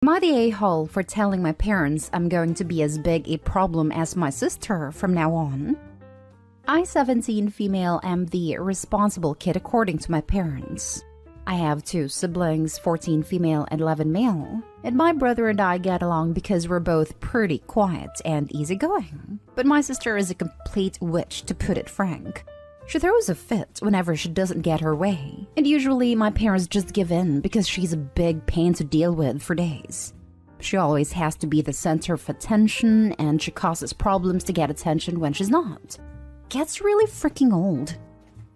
I the a-hole for telling my parents I'm going to be as big a problem as my sister from now on? I, 17 female, am the responsible kid according to my parents. I have 2 siblings, 14 female and 11 male, and my brother and I get along because we're both pretty quiet and easygoing. But my sister is a complete witch, to put it frank. She throws a fit whenever she doesn't get her way, and usually my parents just give in because she's a big pain to deal with for days. She always has to be the center of attention, and she causes problems to get attention when she's not. Gets really freaking old.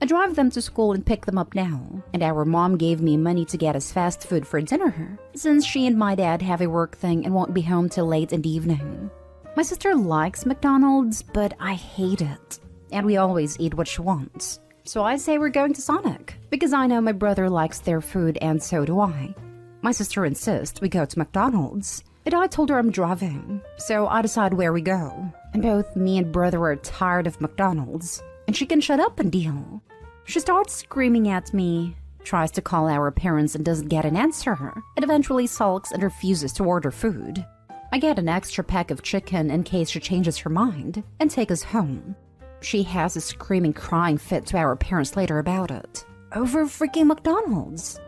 I drive them to school and pick them up now, and our mom gave me money to get us fast food for dinner, since she and my dad have a work thing and won't be home till late in the evening. My sister likes McDonald's, but I hate it. And we always eat what she wants. So I say we're going to Sonic, because I know my brother likes their food and so do I. My sister insists we go to McDonald's, and I told her I'm driving, so I decide where we go. And both me and brother are tired of McDonald's, and she can shut up and deal. She starts screaming at me, tries to call our parents and doesn't get an answer, and eventually sulks and refuses to order food. I get an extra pack of chicken in case she changes her mind, and take us home. She has a screaming, crying fit to our parents later about it. Over freaking McDonald's!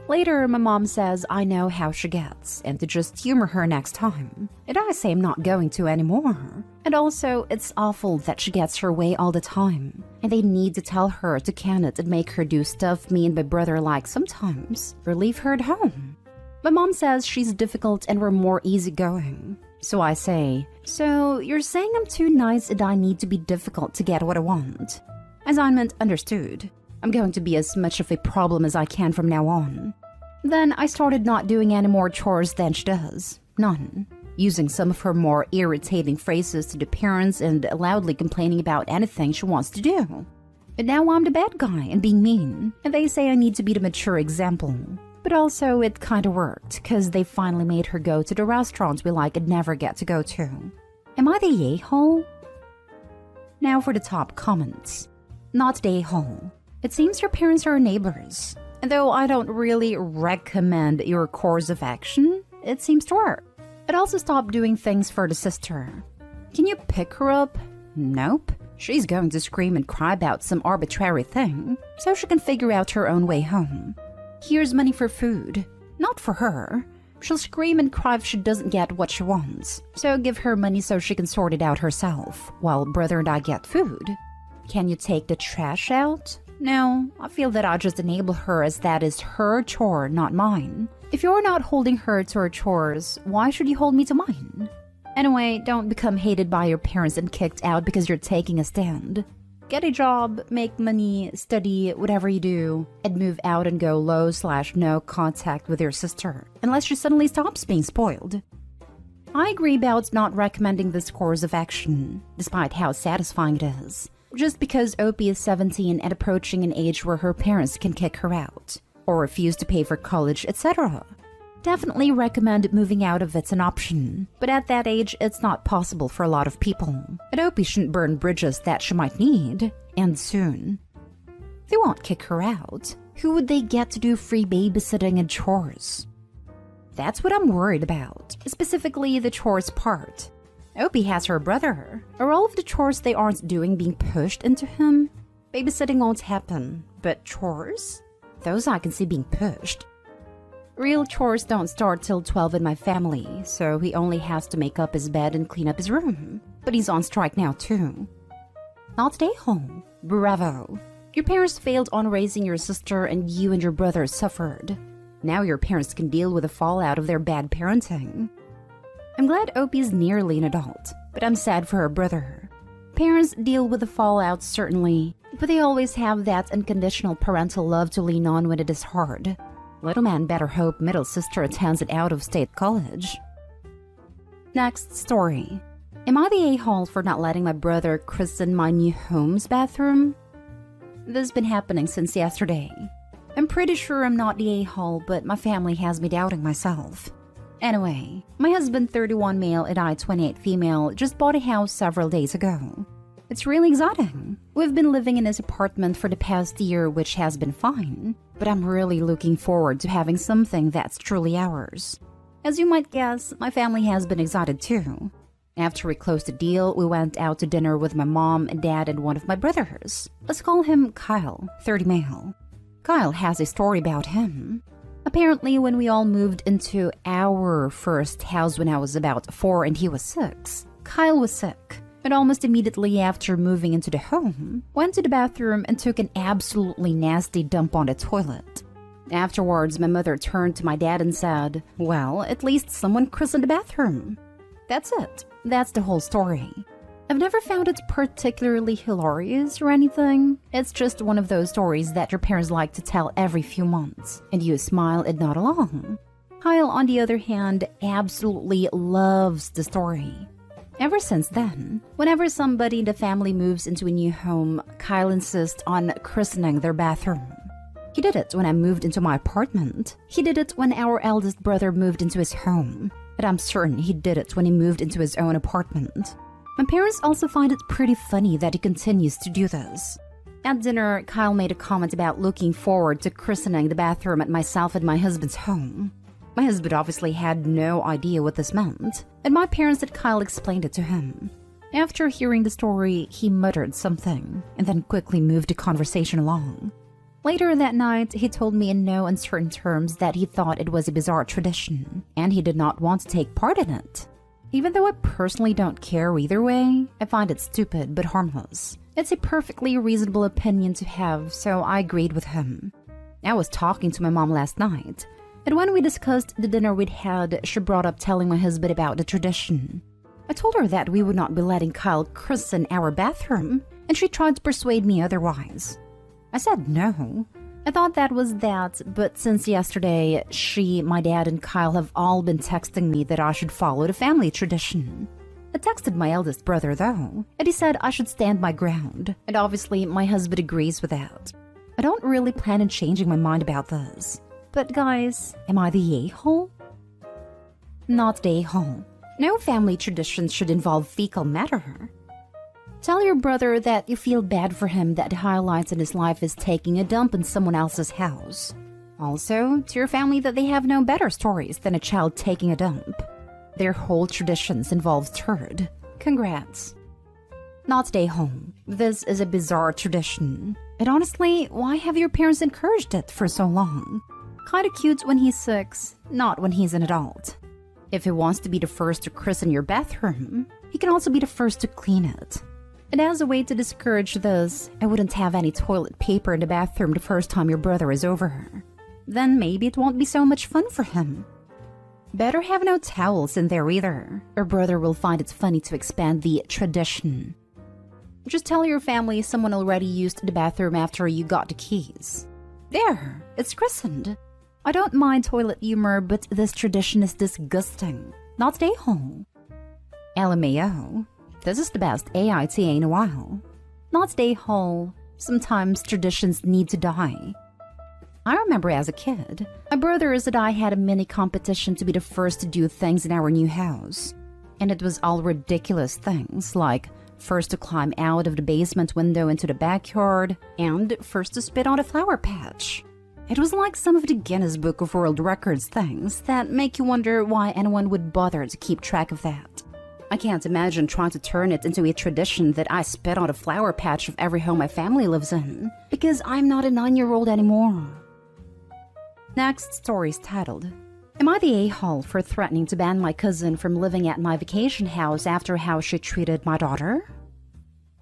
Later, my mom says I know how she gets, and to just humor her next time. And I say I'm not going to anymore. And also, it's awful that she gets her way all the time, and they need to tell her to can it and make her do stuff me and my brother like sometimes, or leave her at home. My mom says she's difficult and we're more easygoing. So I say, so you're saying I'm too nice and I need to be difficult to get what I want? Assignment understood. I'm going to be as much of a problem as I can from now on. Then I started not doing any more chores than she does. None. Using some of her more irritating phrases to the parents and loudly complaining about anything she wants to do. And now I'm the bad guy and being mean, and they say I need to be the mature example. But also, it kinda worked, cause they finally made her go to the restaurants we like and never get to go to. Am I the a-hole? Now for the top comments. Not the a-hole. It seems your parents are neighbors. And though I don't really recommend your course of action, it seems to work. It also stopped doing things for the sister. Can you pick her up? Nope. She's going to scream and cry about some arbitrary thing, so she can figure out her own way home. Here's money for food. Not for her. She'll scream and cry if she doesn't get what she wants. So give her money so she can sort it out herself, while brother and I get food. Can you take the trash out? No, I feel that I just enable her as that is her chore, not mine. If you're not holding her to her chores, why should you hold me to mine? Anyway, don't become hated by your parents and kicked out because you're taking a stand. Get a job, make money, study, whatever you do, and move out and go low/no contact with your sister, unless she suddenly stops being spoiled. I agree about not recommending this course of action, despite how satisfying it is, just because Opie is 17 and approaching an age where her parents can kick her out, or refuse to pay for college, etc. Definitely recommend moving out if it's an option, but at that age, it's not possible for a lot of people. And Opie shouldn't burn bridges that she might need, and soon. They won't kick her out. Who would they get to do free babysitting and chores? That's what I'm worried about, specifically the chores part. Opie has her brother. Are all of the chores they aren't doing being pushed into him? Babysitting won't happen, but chores? Those I can see being pushed. Real chores don't start till 12 in my family, so he only has to make up his bed and clean up his room. But he's on strike now too. Not stay home. Bravo. Your parents failed on raising your sister and you and your brother suffered. Now your parents can deal with the fallout of their bad parenting. I'm glad Opie's nearly an adult, but I'm sad for her brother. Parents deal with the fallout certainly, but they always have that unconditional parental love to lean on when it is hard. Little man better hope middle sister attends an out-of-state college. Next story. Am I the a-hole for not letting my brother christen my new home's bathroom? This has been happening since yesterday. I'm pretty sure I'm not the a-hole, but my family has me doubting myself. Anyway, my husband, 31 male and I, 28 female, just bought a house several days ago. It's really exciting. We've been living in his apartment for the past year, which has been fine, but I'm really looking forward to having something that's truly ours. As you might guess, my family has been excited too. After we closed the deal, we went out to dinner with my mom, dad, and one of my brothers. Let's call him Kyle, 30 male. Kyle has a story about him. Apparently, when we all moved into our first house when I was about 4 and he was 6, Kyle was sick. But almost immediately after moving into the home, went to the bathroom and took an absolutely nasty dump on the toilet. Afterwards, my mother turned to my dad and said, "Well, at least someone christened the bathroom." That's it. That's the whole story. I've never found it particularly hilarious or anything. It's just one of those stories that your parents like to tell every few months, and you smile and nod along. Kyle, on the other hand, absolutely loves the story. Ever since then, whenever somebody in the family moves into a new home, Kyle insists on christening their bathroom. He did it when I moved into my apartment. He did it when our eldest brother moved into his home. But I'm certain he did it when he moved into his own apartment. My parents also find it pretty funny that he continues to do this. At dinner, Kyle made a comment about looking forward to christening the bathroom at myself and my husband's home. My husband obviously had no idea what this meant, and my parents had Kyle explained it to him. After hearing the story, he muttered something, and then quickly moved the conversation along. Later that night, he told me in no uncertain terms that he thought it was a bizarre tradition, and he did not want to take part in it. Even though I personally don't care either way, I find it stupid but harmless. It's a perfectly reasonable opinion to have, so I agreed with him. I was talking to my mom last night, and when we discussed the dinner we'd had, she brought up telling my husband about the tradition. I told her that we would not be letting Kyle christen our bathroom, and she tried to persuade me otherwise. I said no. I thought that was that, but since yesterday, she, my dad, and Kyle have all been texting me that I should follow the family tradition. I texted my eldest brother, though, and he said I should stand my ground, and obviously my husband agrees with that. I don't really plan on changing my mind about this. But guys, am I the a-hole? Not the a-hole. No family traditions should involve fecal matter. Tell your brother that you feel bad for him that the highlights in his life is taking a dump in someone else's house. Also, to your family that they have no better stories than a child taking a dump. Their whole traditions involve turd. Congrats. Not stay home. This is a bizarre tradition. And honestly, why have your parents encouraged it for so long? Kinda cute when he's 6, not when he's an adult. If he wants to be the first to christen your bathroom, he can also be the first to clean it. And as a way to discourage this, I wouldn't have any toilet paper in the bathroom the first time your brother is over. Then maybe it won't be so much fun for him. Better have no towels in there either. Your brother will find it funny to expand the tradition. Just tell your family someone already used the bathroom after you got the keys. There, it's christened. I don't mind toilet humor, but this tradition is disgusting. Not stay home. LMAO. This is the best AITA in a while. Not stay whole. Sometimes traditions need to die. I remember as a kid, my brothers and I had a mini competition to be the first to do things in our new house. And it was all ridiculous things like first to climb out of the basement window into the backyard and first to spit on a flower patch. It was like some of the Guinness Book of World Records things that make you wonder why anyone would bother to keep track of that. I can't imagine trying to turn it into a tradition that I spit on a flower patch of every home my family lives in, because I'm not a 9-year-old anymore. Next story is titled, Am I the a-hole for threatening to ban my cousin from living at my vacation house after how she treated my daughter?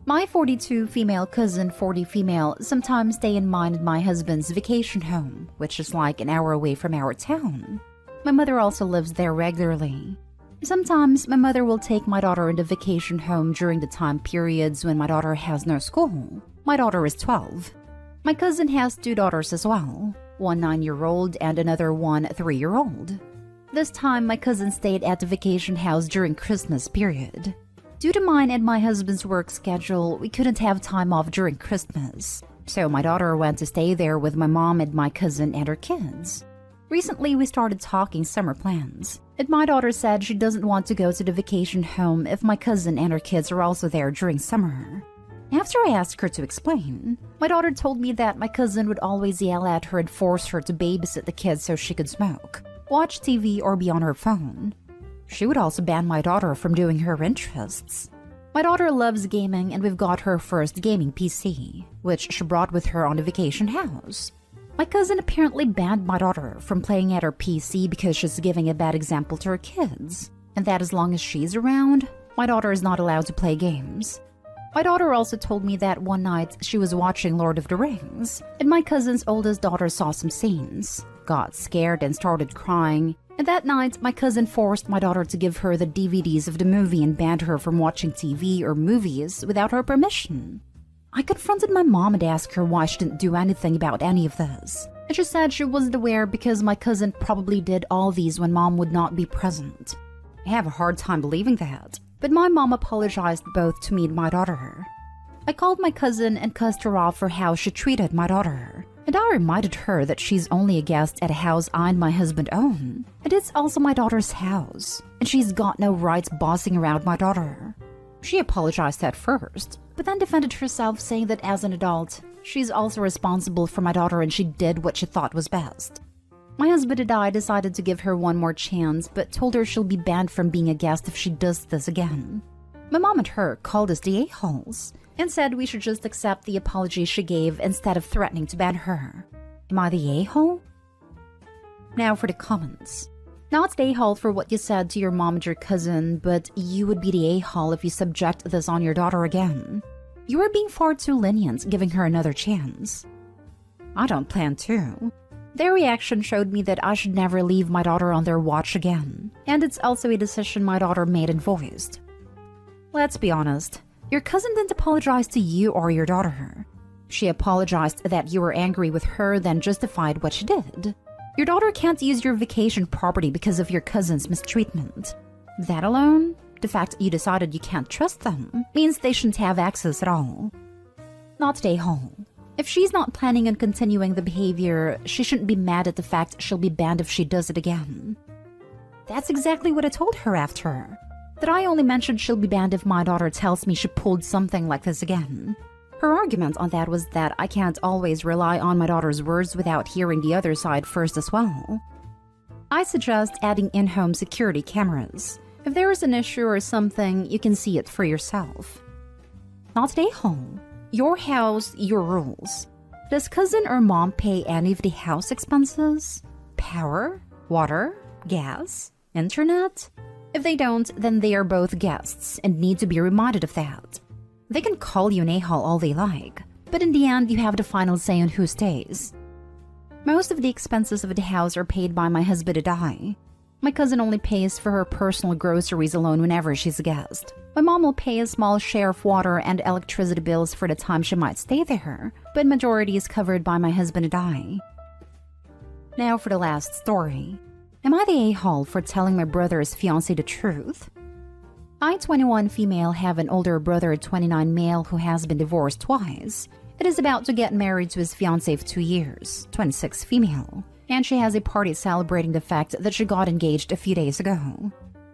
My 42 female cousin, 40 female, sometimes stay in mine and my husband's vacation home, which is like an hour away from our town. My mother also lives there regularly. Sometimes my mother will take my daughter into vacation home during the time periods when my daughter has no school. My daughter is 12. My cousin has 2 daughters as well, one 9-year-old and another one 3-year-old. This time my cousin stayed at the vacation house during Christmas period. Due to mine and my husband's work schedule, we couldn't have time off during Christmas. So my daughter went to stay there with my mom and my cousin and her kids. Recently, we started talking summer plans, and my daughter said she doesn't want to go to the vacation home if my cousin and her kids are also there during summer. After I asked her to explain, my daughter told me that my cousin would always yell at her and force her to babysit the kids so she could smoke. watch TV, or be on her phone. She would also ban my daughter from doing her interests. My daughter loves gaming, and we've got her first gaming PC, which she brought with her on the vacation house. My cousin apparently banned my daughter from playing at her PC because she's giving a bad example to her kids, and that as long as she's around, my daughter is not allowed to play games. My daughter also told me that one night she was watching Lord of the Rings, and my cousin's oldest daughter saw some scenes, got scared and started crying, and that night my cousin forced my daughter to give her the DVDs of the movie and banned her from watching TV or movies without her permission. I confronted my mom and asked her why she didn't do anything about any of this, and she said she wasn't aware because my cousin probably did all these when mom would not be present. I have a hard time believing that, but my mom apologized both to me and my daughter. I called my cousin and cussed her off for how she treated my daughter, and I reminded her that she's only a guest at a house I and my husband own, and it's also my daughter's house, and she's got no rights bossing around my daughter. She apologized at first, but then defended herself, saying that as an adult, she's also responsible for my daughter and she did what she thought was best. My husband and I decided to give her one more chance, but told her she'll be banned from being a guest if she does this again. My mom and her called us the a-holes and said we should just accept the apology she gave instead of threatening to ban her. Am I the a-hole? Now for the comments. Not the a-hole for what you said to your mom and your cousin, but you would be the a-hole if you subject this on your daughter again. You are being far too lenient, giving her another chance. I don't plan to. Their reaction showed me that I should never leave my daughter on their watch again, and it's also a decision my daughter made and voiced. Let's be honest, your cousin didn't apologize to you or your daughter. She apologized that you were angry with her, then justified what she did. Your daughter can't use your vacation property because of your cousin's mistreatment. That alone, the fact you decided you can't trust them, means they shouldn't have access at all. Not stay home. If she's not planning on continuing the behavior, she shouldn't be mad at the fact she'll be banned if she does it again. That's exactly what I told her after. That I only mentioned she'll be banned if my daughter tells me she pulled something like this again. Her argument on that was that I can't always rely on my daughter's words without hearing the other side first as well. I suggest adding in-home security cameras. If there is an issue or something, you can see it for yourself. Not stay home. Your house, your rules. Does cousin or mom pay any of the house expenses? Power? Water? Gas? Internet? If they don't, then they are both guests and need to be reminded of that. They can call you an a-hole all they like, but in the end, you have the final say on who stays. Most of the expenses of the house are paid by my husband and I. My cousin only pays for her personal groceries alone whenever she's a guest. My mom will pay a small share of water and electricity bills for the time she might stay there, but majority is covered by my husband and I. Now for the last story. Am I the a-hole for telling my brother's fiancé the truth? I, 21 female, have an older brother, 29 male, who has been divorced twice. It is about to get married to his fiancé of 2 years, 26 female, and she has a party celebrating the fact that she got engaged a few days ago.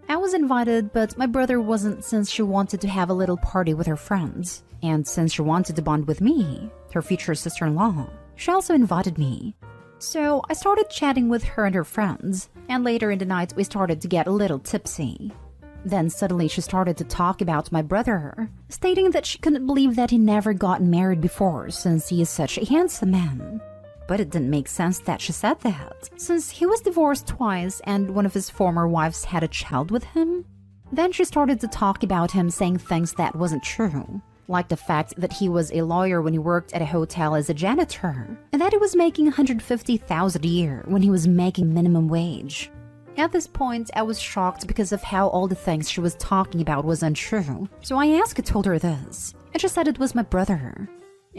I was invited, but my brother wasn't, since she wanted to have a little party with her friends, and since she wanted to bond with me, her future sister-in-law, she also invited me. So I started chatting with her and her friends, and later in the night we started to get a little tipsy. Then suddenly she started to talk about my brother, stating that she couldn't believe that he never got married before since he is such a handsome man. But it didn't make sense that she said that, since he was divorced twice and one of his former wives had a child with him. Then she started to talk about him, saying things that wasn't true, like the fact that he was a lawyer when he worked at a hotel as a janitor, and that he was making $150,000 a year when he was making minimum wage. At this point, I was shocked because of how all the things she was talking about was untrue, so I asked and told her this, and she said it was my brother.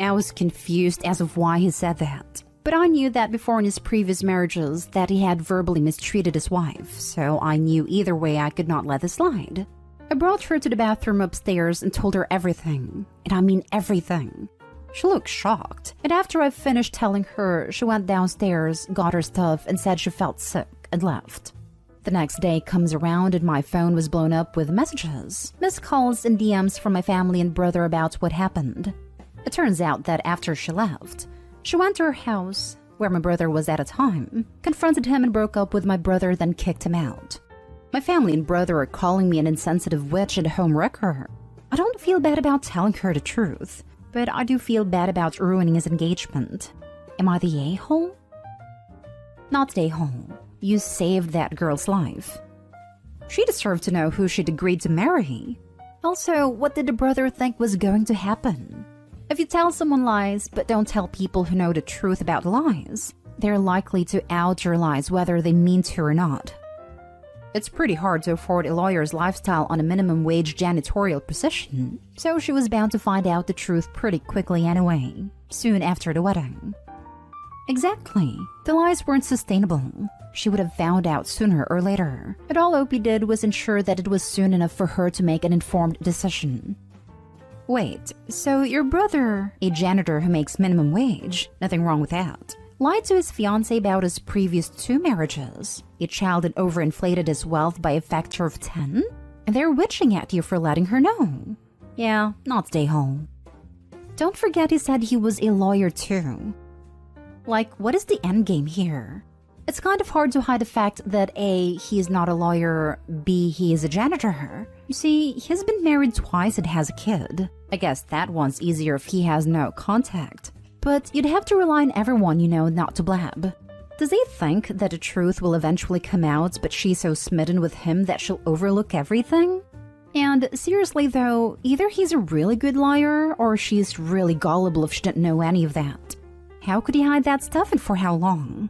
I was confused as of why he said that, but I knew that before in his previous marriages that he had verbally mistreated his wife, so I knew either way I could not let this slide. I brought her to the bathroom upstairs and told her everything, and I mean everything. She looked shocked, and after I finished telling her, she went downstairs, got her stuff, and said she felt sick, and left. The next day comes around and my phone was blown up with messages, missed calls, and DMs from my family and brother about what happened. It turns out that after she left, she went to her house, where my brother was at a time, confronted him and broke up with my brother, then kicked him out. My family and brother are calling me an insensitive witch and a home wrecker. I don't feel bad about telling her the truth, but I do feel bad about ruining his engagement. Am I the a-hole? Not the a-hole. You saved that girl's life. She deserved to know who she'd agreed to marry. Also, what did the brother think was going to happen? If you tell someone lies but don't tell people who know the truth about lies, they're likely to out your lies whether they mean to or not. It's pretty hard to afford a lawyer's lifestyle on a minimum wage janitorial position, so she was bound to find out the truth pretty quickly anyway, soon after the wedding. Exactly. The lies weren't sustainable. She would have found out sooner or later, but all Opie did was ensure that it was soon enough for her to make an informed decision. Wait, so your brother, a janitor who makes minimum wage, nothing wrong with that, lied to his fiancée about his previous 2 marriages, a child and overinflated his wealth by a factor of 10? And they're witching at you for letting her know. Yeah, not stay home. Don't forget he said he was a lawyer too. Like, what is the endgame here? It's kind of hard to hide the fact that A, he is not a lawyer, B, he is a janitor. You see, he's been married twice and has a kid. I guess that one's easier if he has no contact. But you'd have to rely on everyone you know not to blab. Does he think that the truth will eventually come out, but she's so smitten with him that she'll overlook everything? And seriously though, either he's a really good liar, or she's really gullible if she didn't know any of that. How could he hide that stuff and for how long?